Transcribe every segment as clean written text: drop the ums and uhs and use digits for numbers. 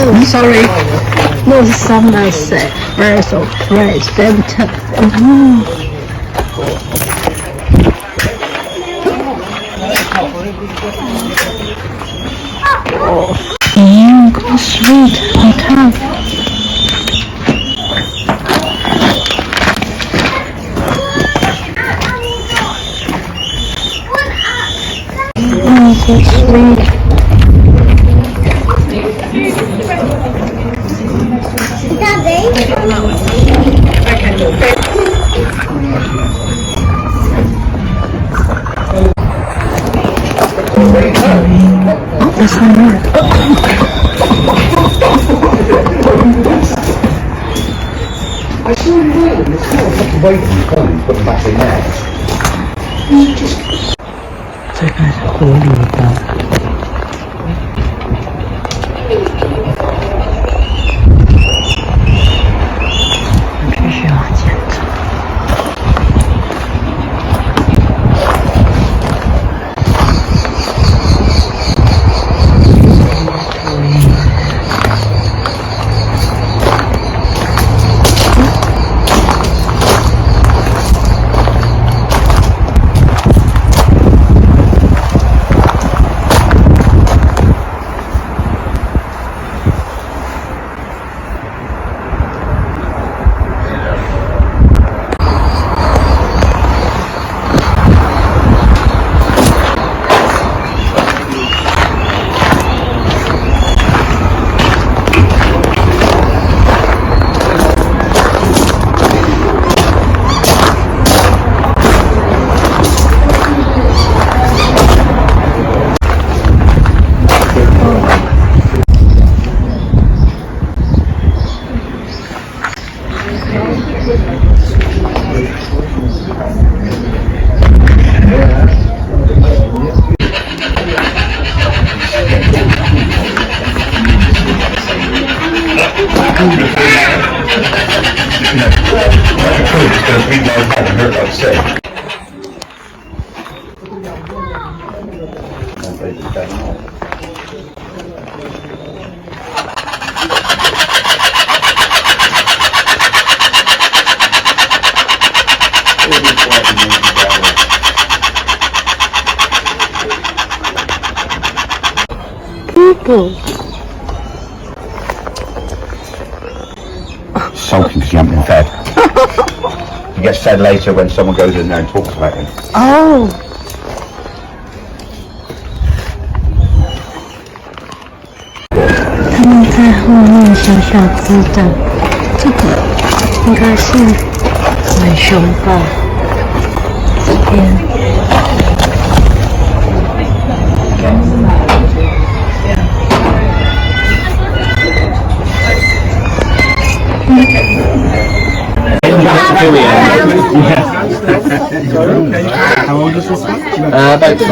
Oh, sorry. No, Somerset, Bristol, Binturong.英国Street Hotel.英国Street. Oh, there's one more. I saw you waiting. It's not like a waiting phone. Put them back in there. Just. 这个是狐狸的。必须要检查。Sulking because you haven't been fed. You get fed later when someone goes in there and talks about him. Oh. 他们在后面小小只的，这个应该是浣熊吧？这边。How old is this one? About 5.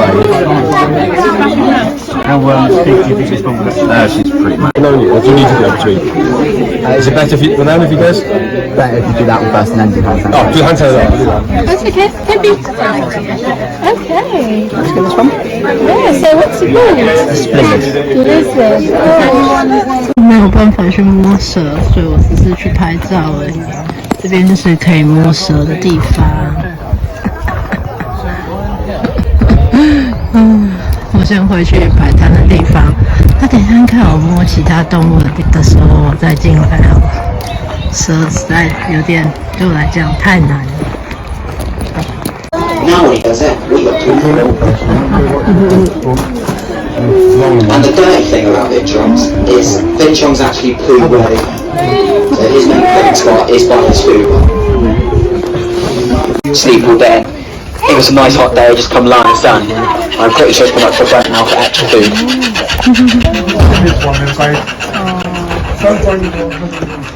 How big do you think she's probably? She's pretty much. No, you do need to go between. Is it better for them if he goes? Better if you do that one first and then do hand sanitizer. Oh, do hand sanitizer. That's okay. Maybe. Okay. Let's get this one. Yeah. So what's it called? Blizzard. Blizzard. Oh. 没有办法去摸蛇，所以我只是去拍照而已。这边就是可以摸蛇的地方。我先回去摆摊的地方。那等一下看我摸其他动物的时候，我再进来好了。蛇实在有点对我来讲太难了。Now when he does it, we got to And the dirty thing about Binturong's is Binturong's actually poo worthy. So his main pooing spot is by his food. Sleep all day. It was a nice hot day, just come lie in the sun. I'm pretty sure it's come up for break now for extra food.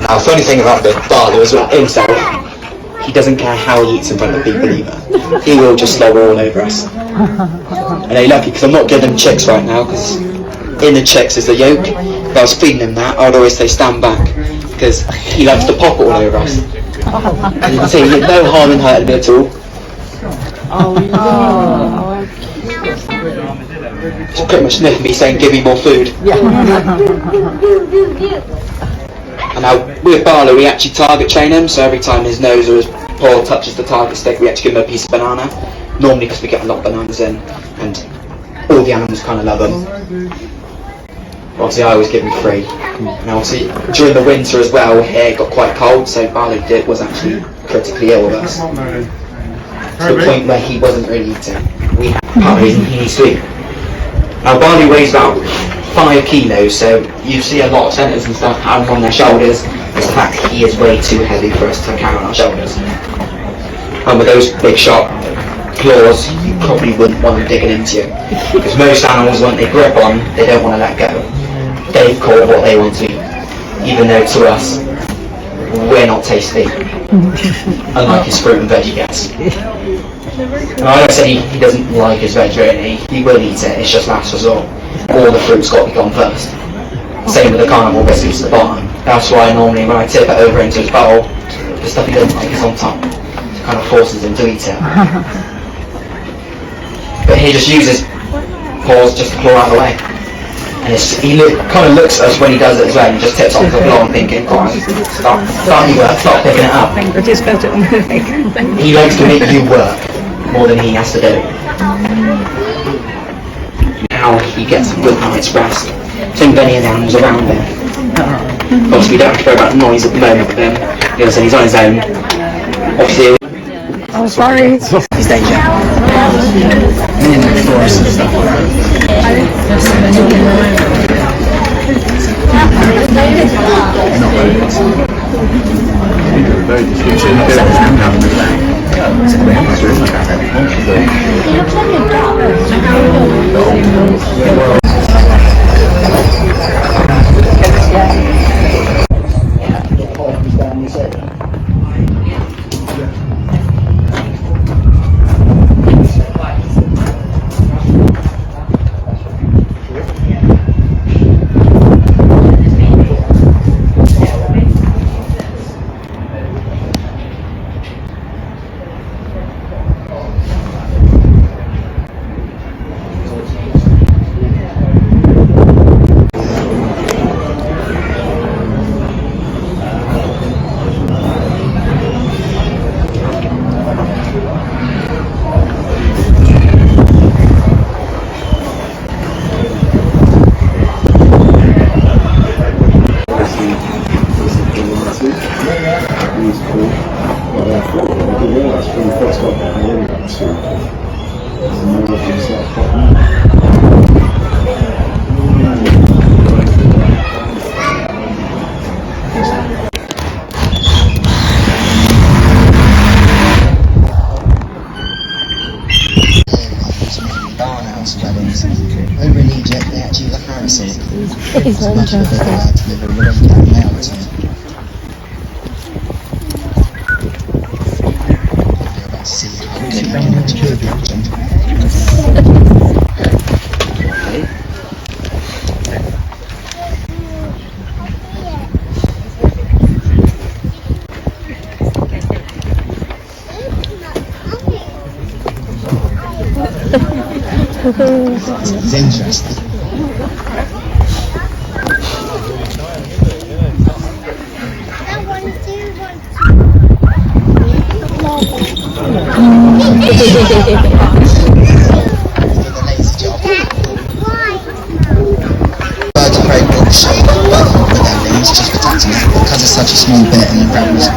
Now the funny thing about the father is himself, he doesn't care how he eats in front of people either. He will just slobber all over us. And they're lucky because I'm not giving him chicks right now because in the chicks is the yolk. If I was feeding him that, I'd always say stand back because he likes to pop it all over us. And you can see he had no harm in hurting me at all. He's pretty much sniffing me saying, give me more food. And now, with Barlow, we actually target train him, so every time his nose or his paw touches the target stick, we actually give him a piece of banana. Normally because we get a lot of bananas in, and all the animals kind of love them. Obviously, I always give him free. And obviously, during the winter as well, here it got quite cold, so Barlow was actually critically ill with us. To the point where he wasn't really eating. We had part of the reason he needs to eat. Now, Barley weighs about 5 kilos, so you see a lot of centres and stuff have him on their shoulders. It's the fact that he is way too heavy for us to carry on our shoulders. And with those big sharp claws, you probably wouldn't want them digging into you. Because most animals, when they grip on, they don't want to let go. They've caught what they want to eat, even though to us, we're not tasty, unlike his fruit and veggie gets. And I don't say he doesn't like his veg really, he will eat it, it's just last resort. All the fruit's got to be gone first. Same with the carnival biscuits at the bottom. That's why normally when I tip it over into his bowl, the stuff he doesn't like is on top. It kind of forces him to eat it. But he just uses paws just to claw out of the way. And he kind of looks at us when he does it as well, and just tips off the floor and thinking, stop picking it up. He likes to make you work more than he has to do. Now he gets a good night's rest. Same with any of the animals around him. Obviously we don't have to worry about noise at the moment with him. You know, so he's on his own. Obviously. Oh, sorry. He's danger. Over in Egypt, they actually use a harrison. It's much more difficult to live a really down mountain. You're about to see how good you can actually live in It's interesting. Birds are very broad shape with their limbs, just protecting it because it's such a small bit and it